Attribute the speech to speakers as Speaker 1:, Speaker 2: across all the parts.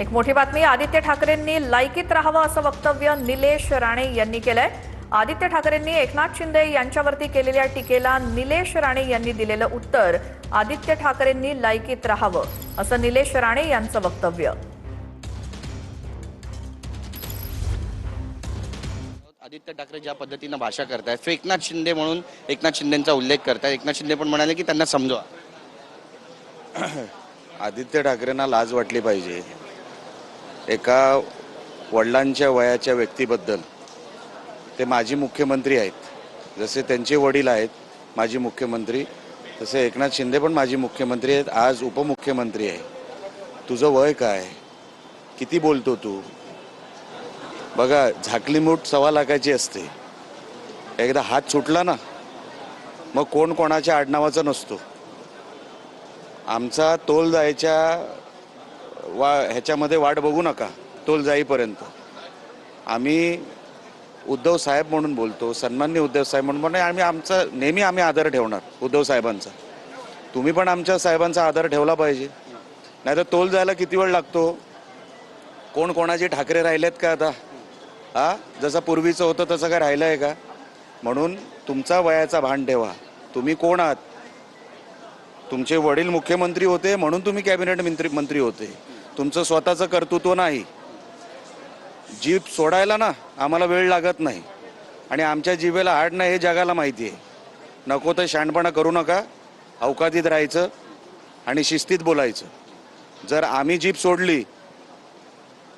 Speaker 1: एक मोठी बातमी, आदित्य ठाकरेंनी लायकीत राहावं असं वक्तव्य निलेश राणे यांनी केलंय। आदित्य ठाकरेंनी एकनाथ शिंदे यांच्यावरती केलेल्या टीकेला निलेश राणे यांनी दिलेलं उत्तर, आदित्य ठाकरेंनी लायकीत राहावं असं निलेश राणे यांचं वक्तव्य।
Speaker 2: आदित्य ठाकरे ज्या पद्धतीने भाषा करतायत, एकनाथ शिंदे म्हणून एकनाथ शिंदेंचा उल्लेख करतायत। एकनाथ शिंदे पण म्हणाले की त्यांना समजवा।
Speaker 3: आदित्य ठाकरेंना लाज वाटली पाहिजे। एका वडिलांच्या वयाच्या व्यक्तीबद्दल, ते माजी मुख्यमंत्री आहेत, जसे त्यांचे वडील आहेत माजी मुख्यमंत्री, तसे एकनाथ शिंदे पण माजी मुख्यमंत्री आहेत, आज उपमुख्यमंत्री आहे। तुझं वय काय? किती बोलतो तू? बघा, झाकली मूठ 1.25 लाखाची असते। एकदा हात सुटला ना, मग कोण कोणाच्या आडनावाचा नसतो। आमचा तोल जायच्या ह्याच्यामध्ये वाट बघू नका। तोल जाईपर्यंत आम्ही उद्धव साहेब म्हणून बोलतो, सन्माननीय उद्धव साहेब म्हणून आम्ही नेहमी आदर ठेवणार उद्धव साहेबांचा। तुम्ही पण आमच्या साहेबांचा आदर ठेवला पाहिजे, नाहीतर तोल जायला किती वेळ लागतो? कोण कोणाचे ठाकरे राहिलेत का आता? जसं पूर्वीचं होतं तसं काय राहिलं आहे का? म्हणून तुमचा वयाचा भान ठेवा। तुम्ही कोण आहात? तुमचे वडील मुख्यमंत्री होते म्हणून तुम्ही कॅबिनेट मंत्री होते। तुमचं स्वतःचं कर्तृत्व नाही। जीभ सोडायला ना आम्हाला वेळ लागत नाही, आणि आमच्या जिभेला हाड नाही हे जगाला माहिती आहे। नको तर शहाणपणा करू नका, अवकातीत राहायचं आणि शिस्तीत बोलायचं। जर आम्ही जीभ सोडली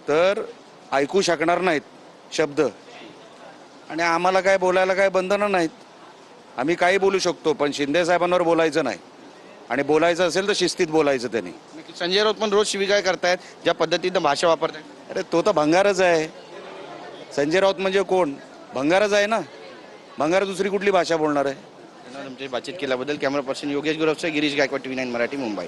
Speaker 3: तर ऐकू शकणार नाहीत शब्द, आणि आम्हाला काय बोलायला काय बंधनं नाहीत। आम्ही काही बोलू शकतो, पण शिंदे साहेबांवर बोलायचं नाही, आणि बोलायचं असेल तर शिस्तीत बोलायचं त्यांनी।
Speaker 2: संजय राऊत पण रोज शिवीगाळ करतायत, ज्या पद्धतीनं भाषा वापरतायत।
Speaker 3: अरे तो तर भंगारच आहे। संजय राऊत म्हणजे कोण? भंगारच आहे ना। भंगार दुसरी कुठली भाषा बोलणार आहे?
Speaker 2: बातचीत केल्याबद्दल कॅमेरा पर्सन योगेश गुरवसे, गिरीश गायकवाड, TV9 मराठी, मुंबई।